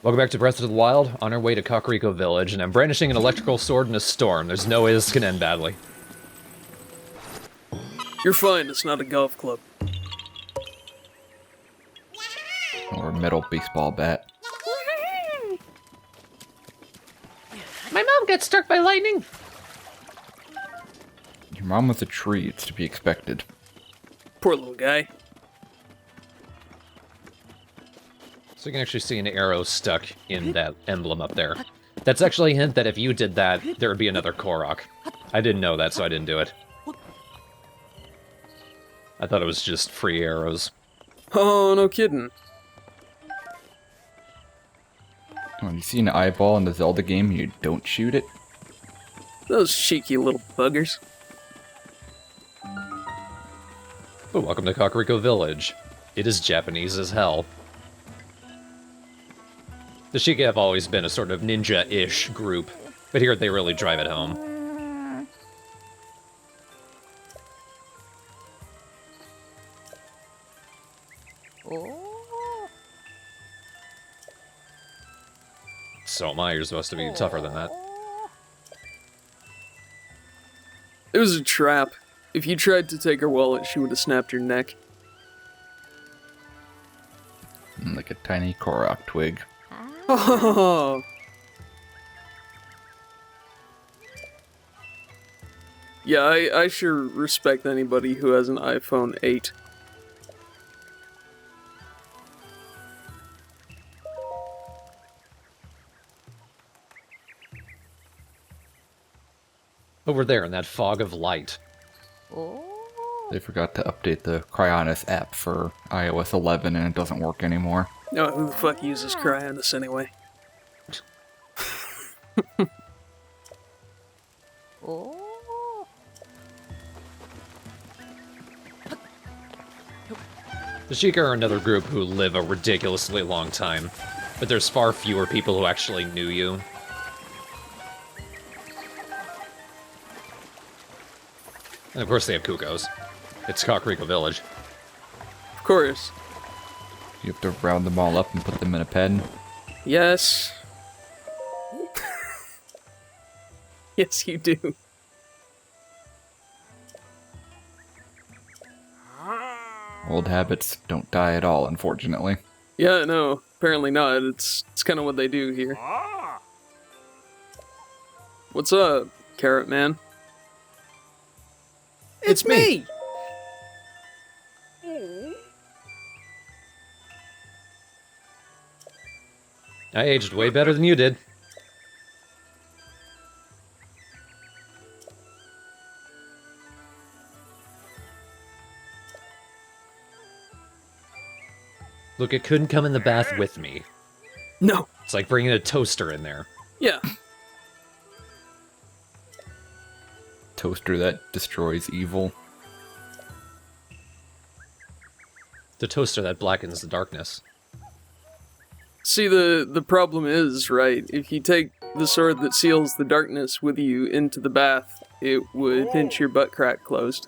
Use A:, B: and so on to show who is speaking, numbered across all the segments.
A: Welcome back to Breath of the Wild, on our way to Kakariko Village, and I'm brandishing an electrical sword in a storm. There's no way this can end badly.
B: You're fine, it's not a golf club.
C: Or a metal baseball bat.
A: My mom got struck by lightning!
C: Your mom was a tree, it's to be expected.
B: Poor little guy.
A: So you can actually see an arrow stuck in that emblem up there. That's actually a hint that if you did that, there would be another Korok. I didn't know that, so I didn't do it. I thought it was just free arrows.
B: Oh, no kidding.
C: When you see an eyeball in the Zelda game, you don't shoot it.
B: Those cheeky little buggers.
A: Oh, welcome to Kakariko Village. It is Japanese as hell. The Sheikah have always been a sort of ninja-ish group, but here they really drive it home. So am I, you're supposed to be tougher than that.
B: It was a trap. If you tried to take her wallet, she would have snapped your neck.
C: Like a tiny Korok twig.
B: Oh. Yeah, I sure respect anybody who has an iPhone 8.
A: Over there in that fog of light.
C: They forgot to update the Cryonis app for iOS 11 and it doesn't work anymore.
B: No, who the fuck uses Cryonis anyway?
A: The Sheikah are another group who live a ridiculously long time, but there's far fewer people who actually knew you. And of course they have Kukos. It's Kakariko Village.
B: Of course.
C: You have to round them all up and put them in a pen.
B: Yes. Yes, you do.
C: Old habits don't die at all, unfortunately.
B: Yeah, no, apparently not. It's kind of what they do here. What's up, Carrot Man?
A: It's me! I aged way better than you did. Look, it couldn't come in the bath with me.
B: No.
A: It's like bringing a toaster in there.
B: Yeah.
C: Toaster that destroys evil.
A: The toaster that blackens the darkness.
B: See, the problem is, right, if you take the sword that seals the darkness with you into the bath, it would pinch your butt crack closed.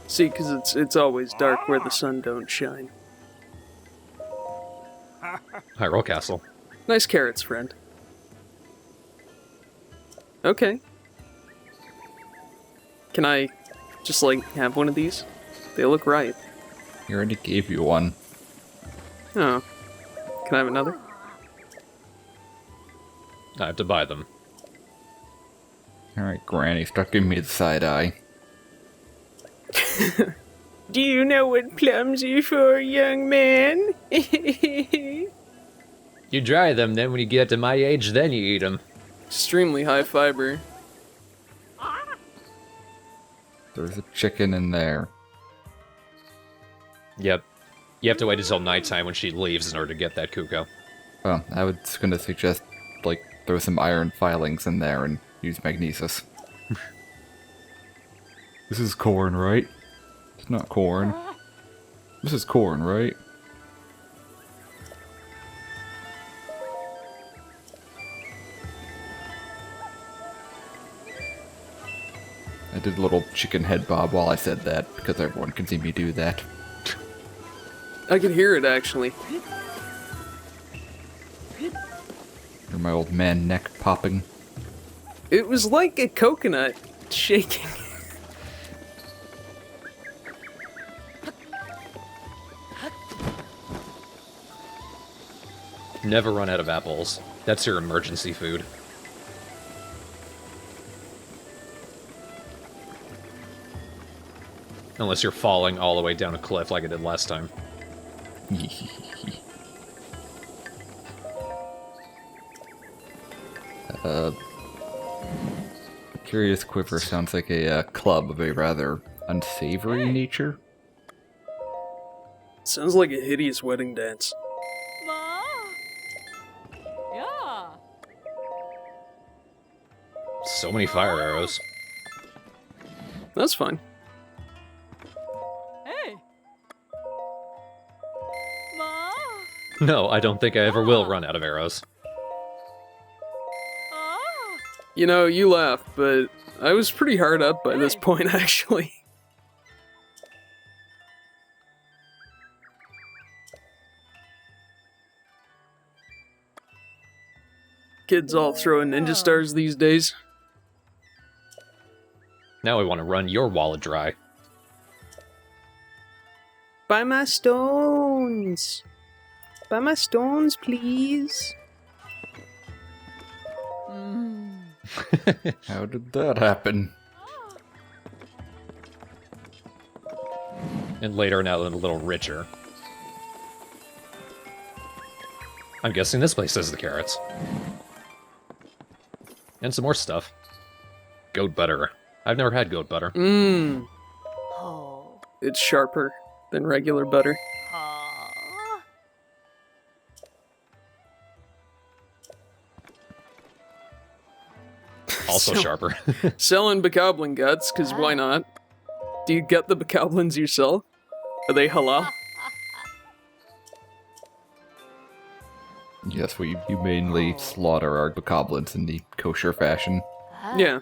B: See, because it's always dark where the sun don't shine.
A: Hyrule Castle.
B: Nice carrots, friend. Okay. Can I just, like, have one of these? They look right.
C: He already gave you one.
B: Oh. Can I have another?
A: I have to buy them.
C: Alright, Granny, start giving me the side eye.
B: Do you know what plums are for, young man?
A: You dry them, then when you get to my age, then you eat them.
B: Extremely high fiber.
C: There's a chicken in there.
A: Yep. You have to wait until nighttime when she leaves in order to get that Kuko.
C: Well, I was gonna suggest, like, throw some iron filings in there and use magnesis. This is corn, right? It's not corn. This is corn, right? I did a little chicken head bob while I said that, because everyone can see me do that.
B: I could hear it, actually.
C: Or my old man neck popping.
B: It was like a coconut shaking.
A: Never run out of apples. That's your emergency food. Unless you're falling all the way down a cliff like I did last time.
C: Curious Quiver sounds like a club of a rather unsavory nature.
B: Sounds like a hideous wedding dance.
D: Ma. Yeah.
A: So many fire arrows.
B: That's fine.
D: Hey. Ma.
A: No, I don't think I ever will run out of arrows.
D: Ah.
B: You know, you laugh, but I was pretty hard up by this point, actually. Kids all throwing ninja stars these days.
A: Now I want to run your wallet dry.
B: Buy my stones. Buy my stones, please.
C: How did that happen?
A: And later, now a little richer. I'm guessing this place has the carrots. And some more stuff. Goat butter. I've never had goat butter.
B: Mmm.
D: Oh.
B: It's sharper than regular butter.
D: Ah.
A: Also
B: So-
A: sharper.
B: Selling bokoblin guts, because why not? Do you get the bokoblins yourself? Are they halal?
C: Yes, we humanely slaughter our bokoblins in the kosher fashion.
B: Yeah.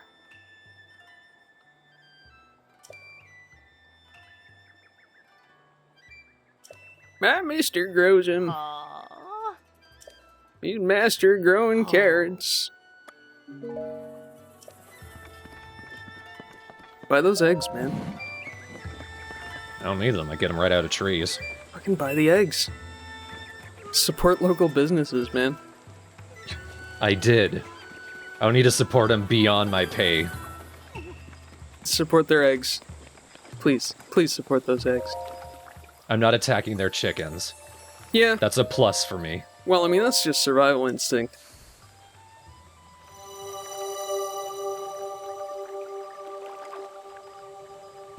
B: My mister grows them.
D: Ah.
B: He's master growing carrots. Buy those eggs, man.
A: I don't need them. I get them right out of trees.
B: Fucking buy the eggs. Support local businesses, man.
A: I did. I don't need to support them beyond my pay.
B: Support their eggs. Please, please support those eggs.
A: I'm not attacking their chickens.
B: Yeah,
A: That's a plus for me.
B: well, I mean, that's just survival instinct.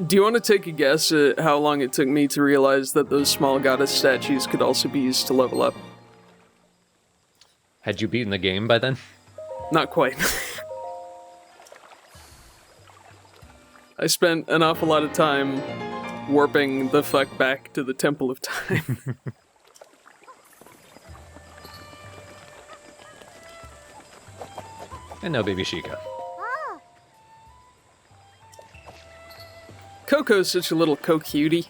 B: Do you want to take a guess at how long it took me to realize that those small goddess statues could also be used to level up?
A: Had you beaten the game by then?
B: Not quite. I spent an awful lot of time warping the fuck back to the Temple of Time.
A: And no baby Sheikah.
B: Coco's such a little co-cutie.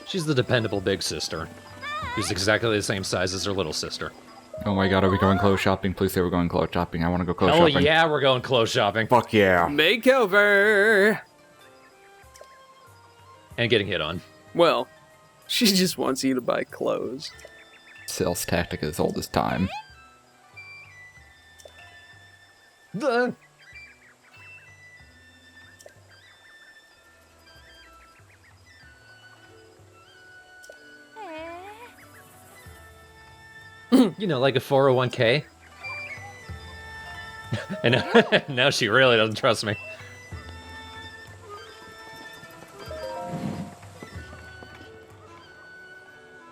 A: She's the dependable big sister. Who's exactly the same size as her little sister.
C: Oh my god, are we going clothes shopping? Please say we're going clothes shopping. I want to go clothes
A: Oh
C: shopping.
A: yeah, we're going clothes shopping.
C: Fuck yeah.
B: Makeover!
A: And getting hit on.
B: Well, she just wants you to buy clothes.
C: Sales tactic as old as time.
A: The... You know, like a 401k. And now she really doesn't trust me.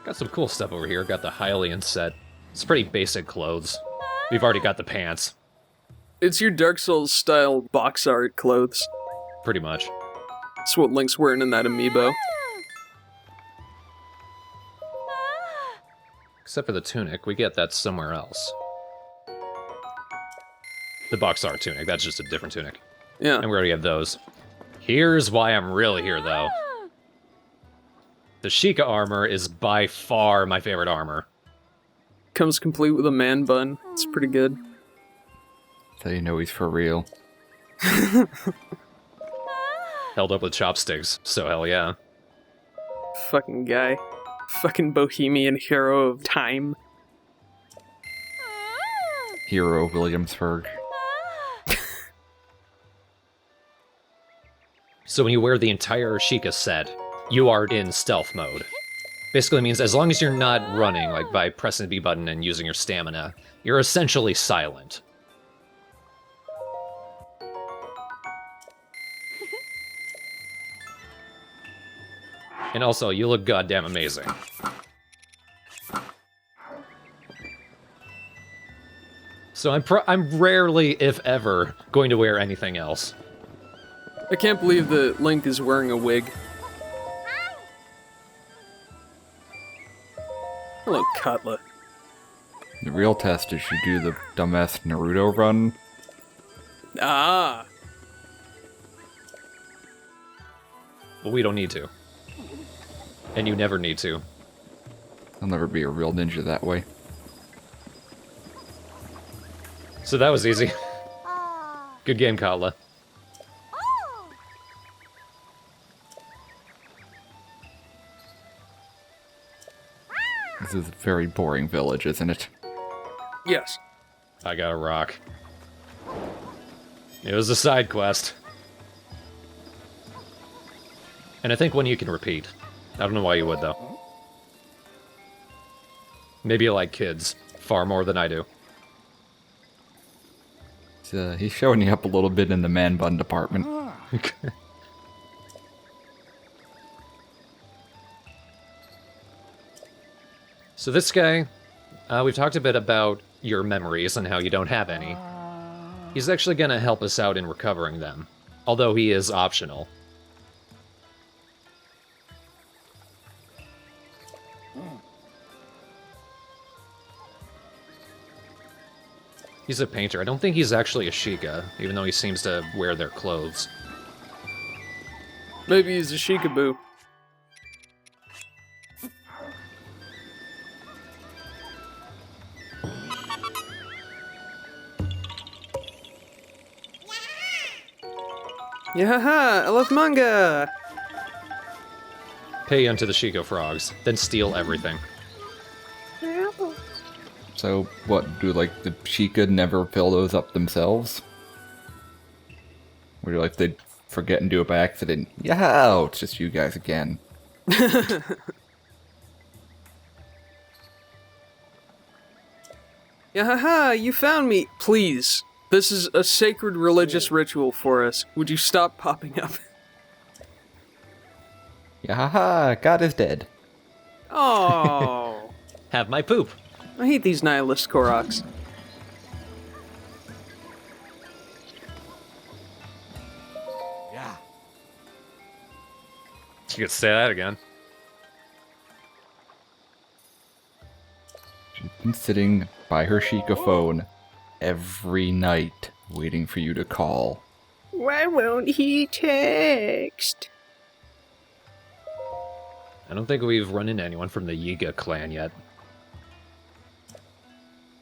A: Got some cool stuff over here. Got the Hylian set. It's pretty basic clothes. We've already got the pants,
B: It's your Dark Souls style box art clothes.
A: pretty much.
B: That's what Link's wearing in that amiibo.
A: Except for the tunic, we get that somewhere else. the Boxar tunic. That's just a different tunic.
B: Yeah.
A: And we already have those. Here's why I'm really here, though. The Sheikah armor is by far my favorite armor.
B: Comes complete with a man bun. It's pretty good.
C: So you know he's for real.
A: Held up with chopsticks, so hell yeah.
B: Fucking guy. Fucking bohemian hero of time.
C: Hero Williamsburg.
A: So when you wear the entire Sheikah set, you are in stealth mode. Basically means as long as you're not running, like by pressing the B button and using your stamina, you're essentially silent. And also, you look goddamn amazing. So I'm rarely, if ever, going to wear anything else.
B: I can't believe that Link is wearing a wig. Hello, Cutla.
C: The real test is you do the dumbass Naruto run.
B: Ah!
A: But we don't need to. And you never need to.
C: I'll never be a real ninja that way.
A: So that was easy. Good game, Katla.
C: This is a very boring village, isn't it?
B: Yes.
A: I got a rock. It was a side quest. And I think one you can repeat. I don't know why you would, though. Maybe you like kids far more than I do.
C: He's showing you up a little bit in the man bun department.
A: So this guy, we've talked a bit about your memories and how you don't have any. He's actually going to help us out in recovering them, although he is optional. He's a painter. I don't think he's actually a Sheikah, even though he seems to wear their clothes.
B: Maybe he's a Sheikaboo. Yahaha! I love manga!
A: Pay unto the Sheikah frogs, then steal everything.
C: So, what, do, like, the Sheikah never fill those up themselves? Or do, like, they forget and do it by accident? Yeah, it's just you guys again.
B: Yahaha! You found me! Please. This is a sacred religious ritual for us. Would you stop popping up?
C: Yahaha, God is dead.
B: Oh,
A: Have my poop.
B: I hate these nihilist Koroks.
A: You could say that again.
C: She's been sitting by her Sheikah phone every night, waiting for you to call.
B: Why won't he text?
A: I don't think we've run into anyone from the Yiga clan yet.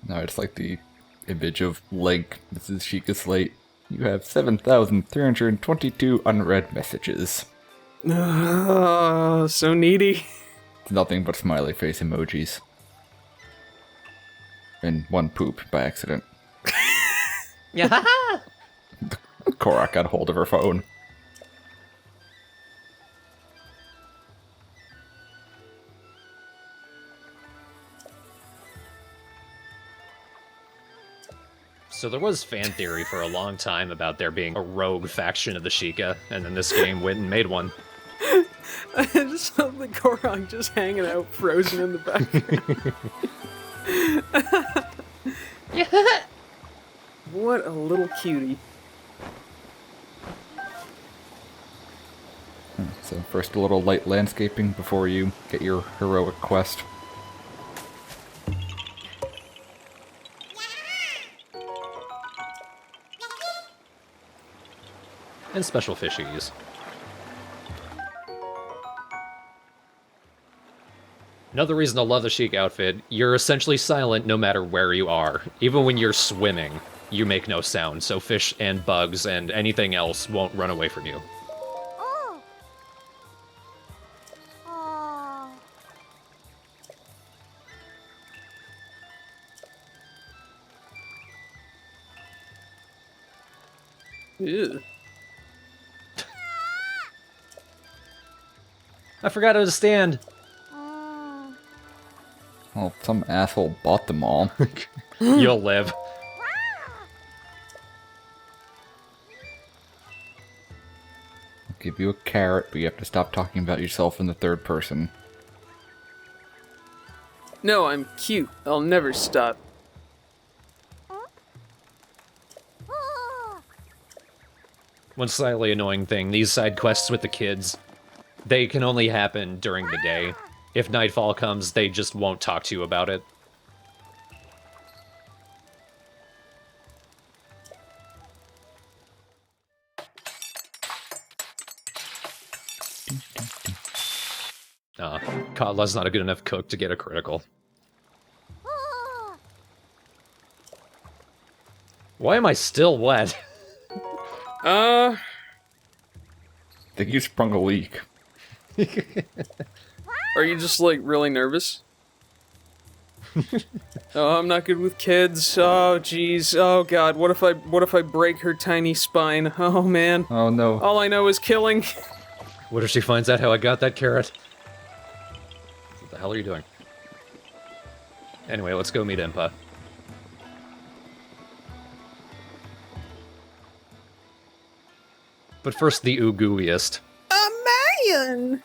C: No, it's like the image of Link. This is Sheikah Slate. You have 7,322 unread messages.
B: Oh, so needy.
C: It's nothing but smiley face emojis. And one poop by accident.
A: Yeah.
C: Korok got a hold of her phone.
A: So there was fan theory for a long time about there being a rogue faction of the Sheikah, and then this game went and made one.
B: I just love the Korok just hanging out, frozen in the background. What a little cutie.
C: So first a little light landscaping before you get your heroic quest.
A: and special fishies. Another reason to love the chic outfit, you're essentially silent no matter where you are. Even when you're swimming, you make no sound, so fish and bugs and anything else won't run away from you.
D: Oh. Oh.
B: Ew.
A: I forgot how to stand.
D: Mm.
C: Well, some asshole bought them all.
A: You'll live.
C: I'll give you a carrot, but you have to stop talking about yourself in the third person.
B: No, I'm cute. I'll never stop.
D: Oh.
A: One slightly annoying thing, these side quests with the kids, they can only happen during the day. If nightfall comes, they just won't talk to you about it. Katla's not a good enough cook to get a critical.
D: Oh.
A: Why am I still wet?
C: I think you sprung a leak.
B: Are you just like really nervous? Oh, I'm not good with kids. Oh, jeez. Oh God. What if I break her tiny spine? Oh man.
C: Oh no.
B: All I know is killing.
A: What if she finds out how I got that carrot? What the hell are you doing? Anyway, let's go meet Impa. But first, the Oogoiest.
B: A man.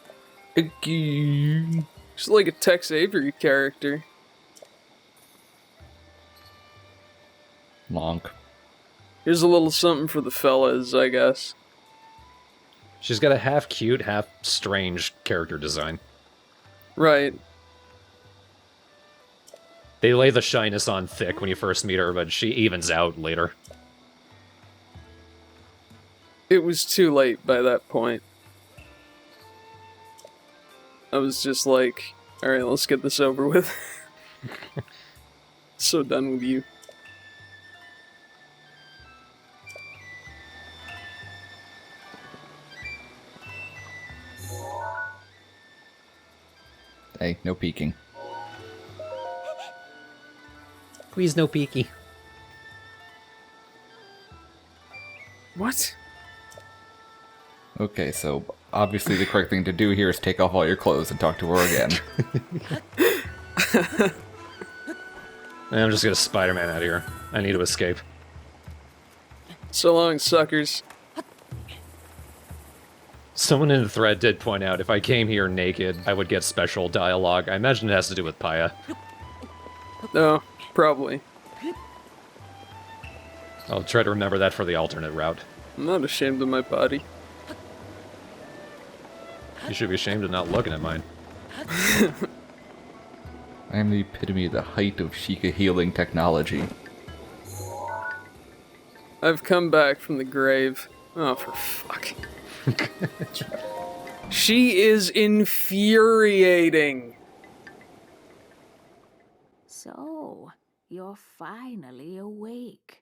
C: Again.
B: She's like a Tex Avery character.
C: Lonk.
B: Here's a little something for the fellas, I guess.
A: She's got a half cute, half strange character design.
B: Right.
A: They lay the shyness on thick when you first meet her, but she evens out later.
B: It was too late by that point. I was just like, alright, let's get this over with. So done with you.
C: Hey, no peeking.
A: Please no peeky.
B: What?
C: Okay, so obviously the correct thing to do here is take off all your clothes and talk to her again.
A: I'm just gonna Spider-Man out of here. I need to escape.
B: So long, suckers.
A: Someone in the thread did point out if I came here naked, I would get special dialogue. I imagine it has to do with Paya.
B: No, probably.
A: I'll try to remember that for the alternate route.
B: I'm not ashamed of my body.
A: You should be ashamed of not looking at mine.
C: I am the epitome of the height of Sheikah healing technology.
B: I've come back from the grave. Oh, for fuck. She is infuriating.
E: So, you're finally awake.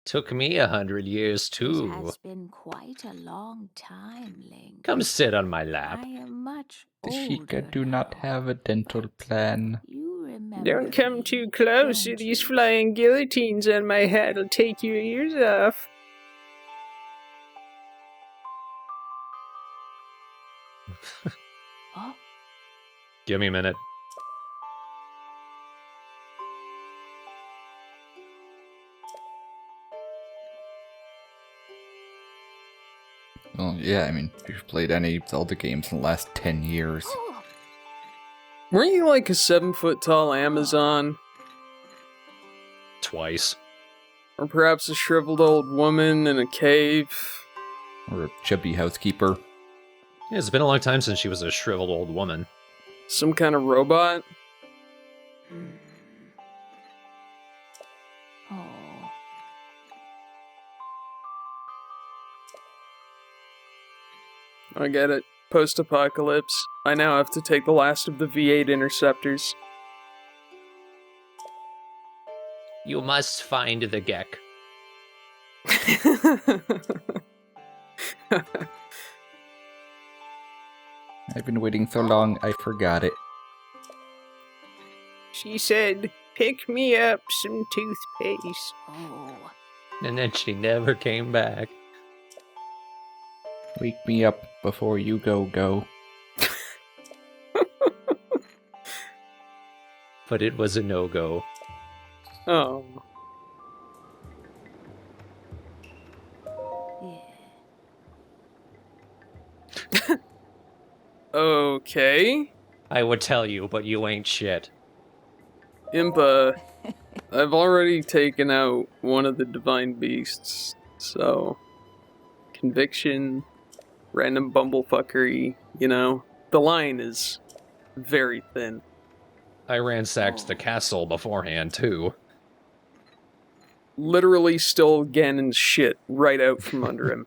A: Took me 100 years
E: It
A: too.
E: has been quite a long time, Link.
A: Come sit on my
E: I
A: lap.
E: am much
C: The
E: older
C: Sheikah do not
E: now.
C: have a dental plan.
E: You remember
B: Don't come
E: me,
B: too close, or
E: don't
B: these
E: you?
B: flying guillotines on my head will take your ears off.
E: Oh,
A: Give me a minute.
C: Well, yeah, I mean, if you've played any Zelda games in the last 10 years.
E: oh,
B: Weren't you like a 7-foot tall Amazon?
A: Twice.
B: Or perhaps a shriveled old woman in a cave?
C: Or a chubby housekeeper.
A: Yeah, it's been a long time since she was a shriveled old woman.
B: Some kind of robot?
E: oh.
B: I get it. Post-apocalypse. I now have to take the last of the V8 interceptors.
A: You must find the Gek.
C: I've been waiting so long, I forgot it.
B: She said, pick me up some toothpaste.
E: Oh,
A: And then she never came back.
C: Wake me up before you go.
A: But it was a no-go.
B: Oh.
E: yeah.
B: Okay.
A: I would tell you, but you ain't shit.
B: Impa, I've already taken out one of the divine beasts, so... Conviction, random bumblefuckery, you know? The line is very thin.
A: I ransacked the castle beforehand, too.
B: Literally stole Ganon's shit right out from under him.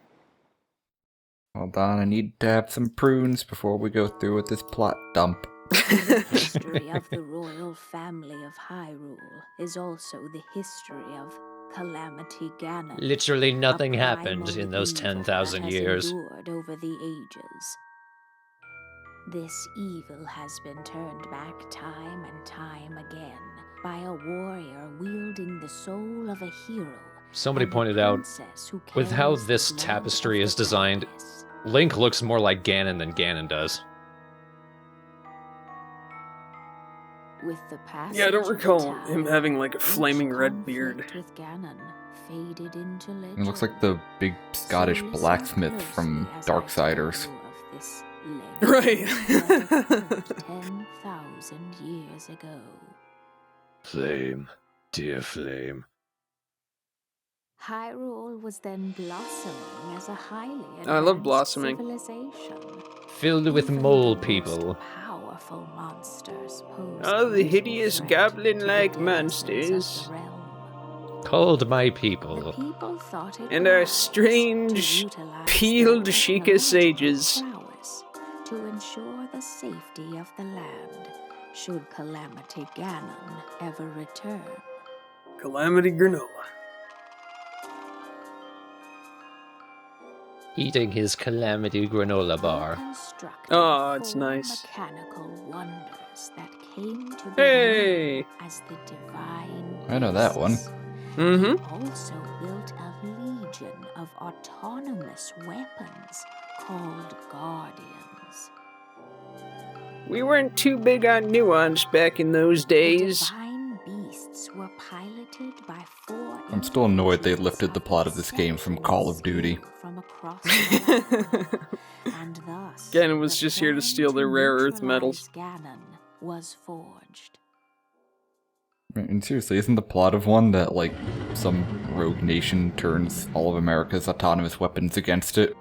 C: Hold on, I need to have some prunes before we go through with this plot dump.
E: The history of the royal family of Hyrule is also the history of Calamity Ganon.
A: Literally nothing
E: a
A: happened
E: primal
A: in those
E: evil
A: 10,000
E: that has
A: years.
E: endured over the ages. This evil has been turned back time and time again by a warrior wielding the soul of a hero.
A: Somebody
E: and the
A: pointed out,
E: princess who
A: with how
E: carries the
A: this
E: blood
A: tapestry
E: of
A: is
E: the
A: designed,
E: darkness.
A: Link looks more like Ganon than Ganon does.
E: With the passage
B: Yeah, I don't
E: of the
B: recall
E: time,
B: him having like a
E: each
B: flaming red beard.
E: conflict with Ganon faded into legend.
C: It looks like the big Scottish
E: So listen
C: blacksmith from
E: closely as I
C: Darksiders.
E: tell you of this
B: Right.
E: legend that occurred 10,000 years ago.
A: Flame, dear Flame.
E: Hyrule was then blossoming as a highly
B: I love
E: advanced
B: blossoming.
E: civilization.
A: Filled with
E: Even
A: mole
E: the
A: people.
E: most powerful monsters posed
B: Oh, the
E: little
B: hideous
E: threat
B: goblin-like
E: to the denizens of the
B: monsters.
E: realm.
A: Called my
E: The
A: people.
E: people thought it
B: And our
E: wise
B: strange,
E: to utilize
B: peeled
E: their
B: Sheikah
E: technological
B: sages.
E: prowess to ensure the safety of the land should Calamity Ganon ever return.
B: Calamity granola.
A: Eating his Calamity granola bar.
E: They constructed
B: Oh, it's
E: four
B: nice.
E: mechanical wonders that came to be
B: Hey!
E: known as the divine
C: I know that one.
E: beasts.
B: Mm-hmm.
E: They also built a legion of autonomous weapons called Guardians.
B: We weren't too big on nuance back in those
E: The
B: days.
E: divine beasts were piloted by four
C: I'm still annoyed they
E: individuals
C: lifted the plot of this game from Call of Duty.
E: from across the land. And thus,
B: Ganon was
E: the
B: just here to
E: plan
B: steal their rare earth
E: neutralize
B: metals.
E: Ganon was forged.
C: And seriously, isn't the plot of one that, like, some rogue nation turns all of America's autonomous weapons against it?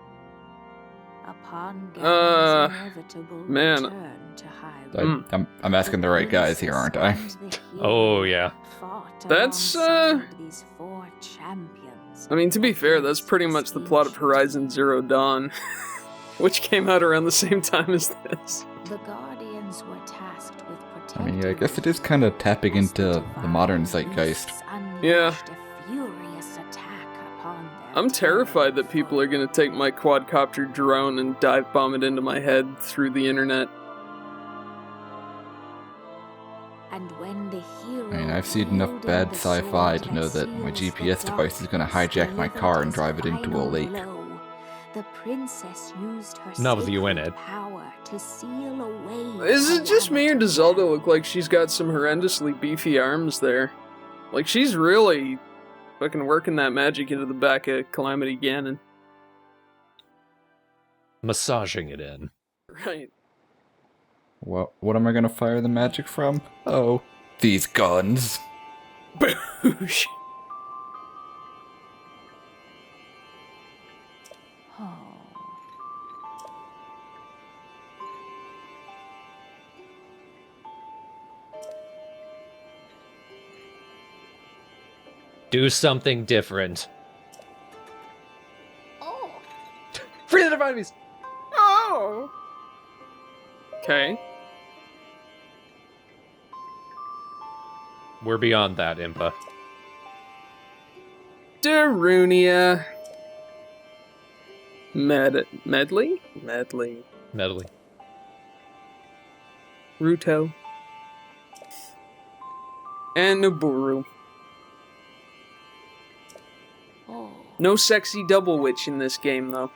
E: Upon Ganon's inevitable
B: man.
E: return to Hyrule,
C: I'm asking the right guys here, aren't I?
A: Oh, yeah.
B: That's,
E: these four champions.
B: I mean, to be fair, that's pretty much the plot of Horizon Zero Dawn, which came out around the same time as this.
E: The Guardians were tasked with
C: I
E: protecting.
C: mean, I guess it is kind of tapping into the modern zeitgeist.
B: Yeah.
E: A furious attack upon their
B: I'm terrified that people are gonna take my quadcopter drone and dive bomb it into my head through the internet.
E: And when the hero
C: I mean, I've seen enough
E: wielding
C: bad
E: the
C: sci-fi
E: sword
C: to know that my
E: seals the
C: GPS device is gonna
E: darkness
C: hijack my car and drive it into a
E: final
C: lake.
E: blow, the princess used her
A: Not with you in
E: sacred
A: it.
E: power to seal away
B: Is it just me, or does
E: Calamity
B: Zelda look like she's got some horrendously beefy arms there? Like, she's really fucking working that magic into the back of Calamity Ganon.
A: Massaging it in.
B: Right.
C: What am I gonna fire the magic from? Oh, these guns.
B: Boosh.
E: Oh.
A: Do something different.
D: Oh.
A: Free the divine beast!
B: Oh!
D: Oh.
B: Okay.
A: We're beyond that, Impa.
B: Darunia. Medley? Medley.
A: Medley.
B: Ruto. And Noburu.
E: Oh.
B: No sexy double witch in this game, though.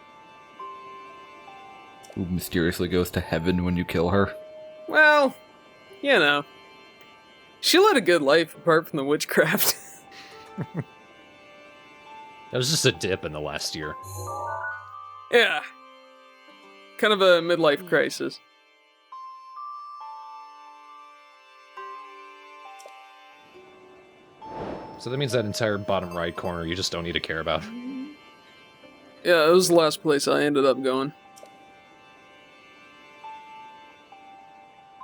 C: Who mysteriously goes to heaven when you kill her.
B: Well, you know. She led a good life apart from the witchcraft.
A: That was just a dip in the last year.
B: Yeah. Kind of a midlife crisis.
A: So that means that entire bottom right corner you just don't need to care about.
B: Yeah, it was the last place I ended up going.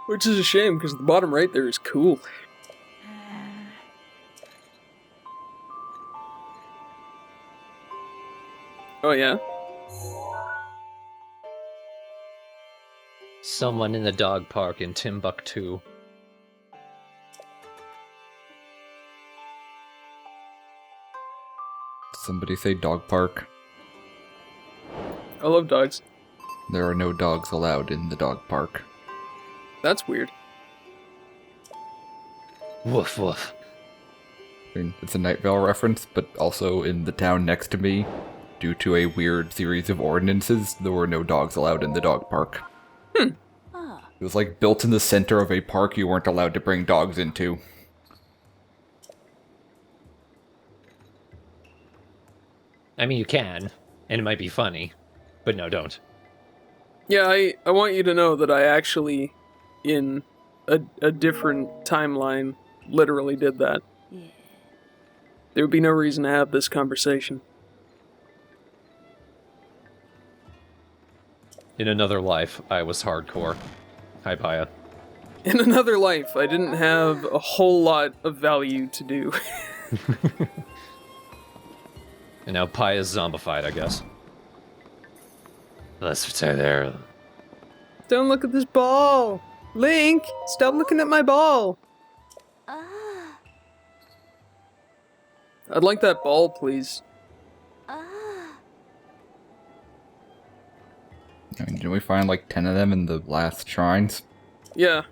B: Which is a shame, because the bottom right there is cool. Oh yeah?
A: Someone in the dog park in Timbuktu.
C: Somebody say dog park.
B: I love dogs.
C: There are no dogs allowed in the dog park.
B: That's weird.
A: Woof woof.
C: I mean, it's a Night Vale reference, but also in the town next to me, due to a weird series of ordinances, there were no dogs allowed in the dog park.
E: Ah.
C: It was like built in the center of a park you weren't allowed to bring dogs into.
A: I mean, you can, and it might be funny, but no, don't.
B: Yeah, I want you to know that I actually, in a different timeline, literally did that.
E: Yeah.
B: There would be no reason to have this conversation.
A: In another life, I was hardcore. Hi, Paya.
B: In another life, I didn't have a whole lot of value to do.
A: And now Paya's zombified, I guess. Let's return there.
B: Don't look at this ball! Link! Stop looking at my ball!
D: Ah.
B: I'd like that ball, please.
D: Ah.
C: I mean, didn't we find like 10 of them in the last shrines?
B: Yeah.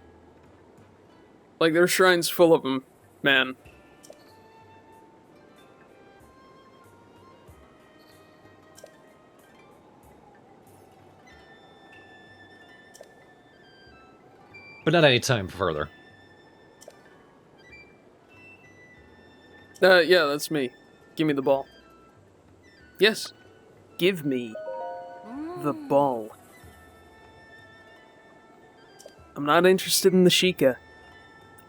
B: Like, there's shrines full of them, man.
A: But not any time further.
B: Yeah, that's me. Give me the ball. Yes. Give me the ball. I'm not interested in the Sheikah.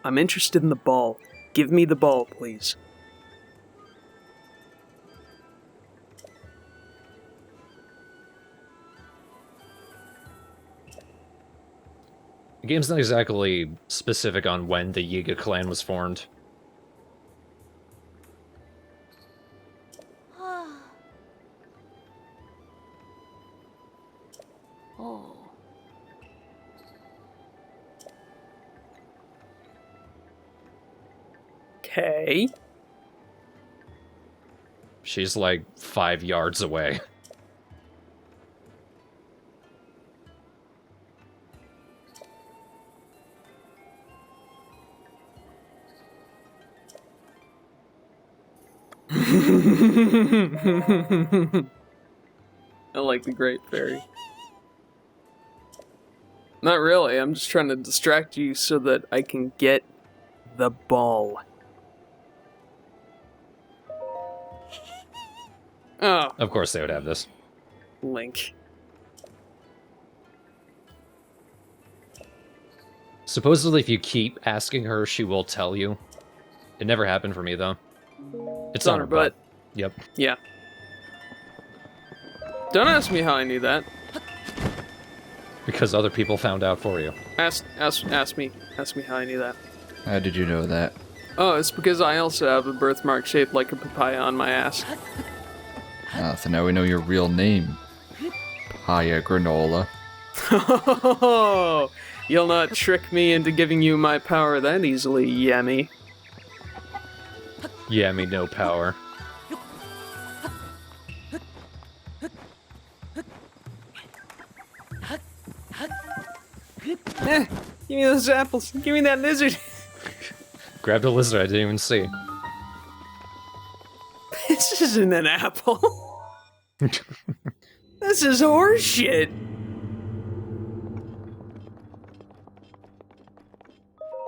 B: I'm interested in the ball. Give me the ball, please.
A: The game's not exactly specific on when the Yiga clan was formed.
E: Oh.
B: Okay.
A: She's like 5 yards away.
B: I like the Great Fairy. Not really, I'm just trying to distract you so that I can get the ball. Oh,
A: Of course they would have this.
B: Link.
A: Supposedly if you keep asking her, she will tell you. It never happened for me, though. It's on her butt. Yep.
B: Yeah. Don't ask me how I knew that.
A: Because other people found out for you.
B: Ask me how I knew that.
C: How did you know that?
B: Oh, it's because I also have a birthmark shaped like a papaya on my ass.
C: Ah, so now we know your real name. Papaya Granola.
B: You'll not trick me into giving you my power that easily, Yami.
A: Yami, no power.
B: Give me those apples. Give me that lizard.
A: Grabbed a lizard I didn't even see.
B: This isn't an apple. This is horseshit.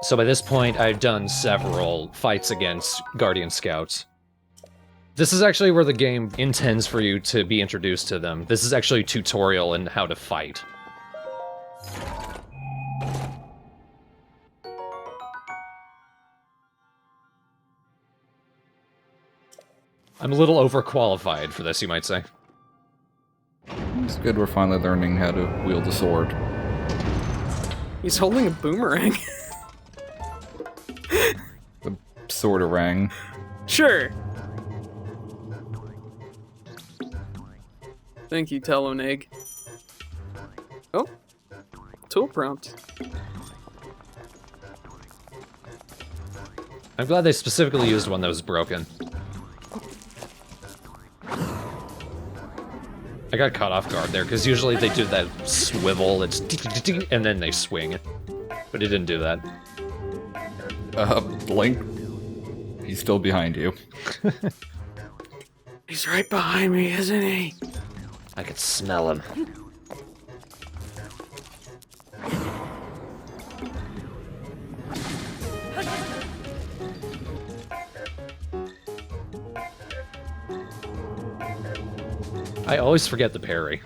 A: So by this point, I've done several fights against Guardian Scouts. This is actually where the game intends for you to be introduced to them. This is actually a tutorial in how to fight. I'm a little overqualified for this, you might say.
C: It's good we're finally learning how to wield a sword.
B: He's holding a boomerang.
C: The sword-a-rang.
B: Sure. Thank you, Talon Egg. Oh. Tool prompt.
A: I'm glad they specifically used one that was broken. I got caught off guard there, because usually they do that swivel, it's and then they swing. But it didn't do that.
C: Link? He's still behind you.
B: He's right behind me, isn't he?
A: I could smell him. I always forget the parry.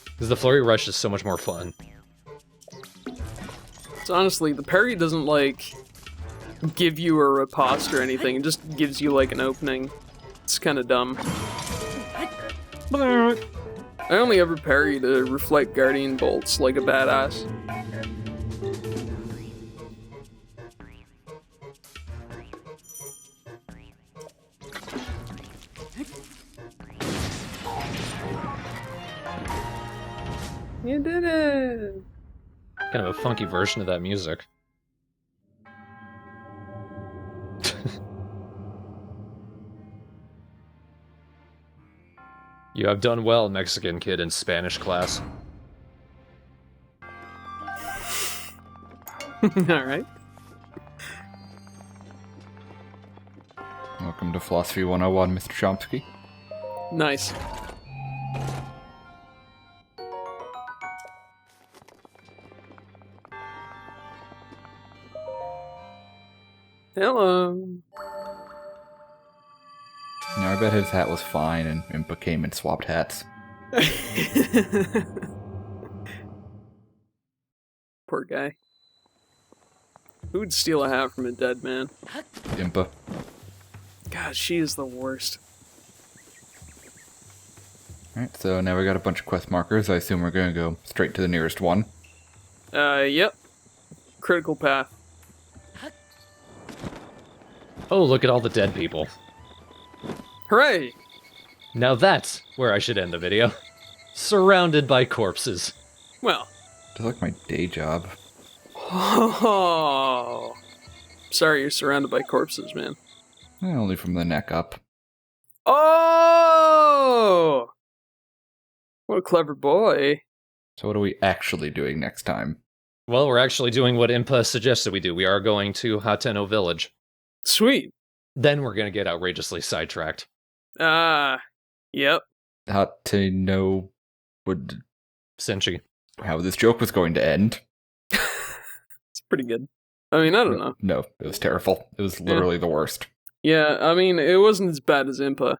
A: Because the flurry rush is so much more fun.
B: So honestly, the parry doesn't, like, give you a riposte or anything. It just gives you, like, an opening. It's kind of dumb. I only ever parry to reflect Guardian bolts like a badass. You did it!
A: Kind of a funky version of that music. You have done well, Mexican kid in Spanish class.
B: Alright.
C: Welcome to Philosophy 101, Mr. Chomsky.
B: Nice. Hello.
C: Now, I bet his hat was fine and Impa came and swapped hats.
B: Poor guy. Who would steal a hat from a dead man?
C: Impa.
B: God, she is the worst.
C: Alright, so now we got a bunch of quest markers. I assume we're gonna go straight to the nearest one.
B: Yep. Critical path.
A: Oh, look at all the dead people.
B: Hooray!
A: Now that's where I should end the video. Surrounded by corpses.
B: Well.
C: It's like my day job.
B: Oh. Sorry you're surrounded by corpses, man.
C: Only from the neck up.
B: Oh! What a clever boy.
C: So what are we actually doing next time?
A: Well, we're actually doing what Impa suggested we do. We are going to Hateno Village.
B: Sweet.
A: Then we're going to get outrageously sidetracked.
B: Yep.
C: How to know
A: Senshi.
C: how this joke was going to end.
B: It's pretty good. I mean, I don't know.
C: No, it was terrible. It was literally the worst.
B: Yeah, I mean, it wasn't as bad as Impa.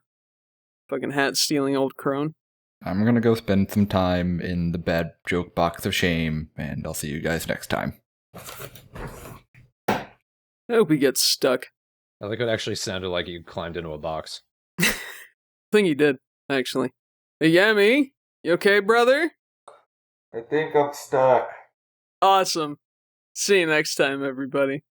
B: Fucking hat-stealing old crone.
C: I'm gonna go spend some time in the bad joke box of shame, and I'll see you guys next time.
B: I hope he gets stuck.
A: I think it actually sounded like you climbed into a box.
B: I think he did, actually. Hey, Yami? You okay, brother?
F: I think I'm stuck.
B: Awesome. See you next time, everybody.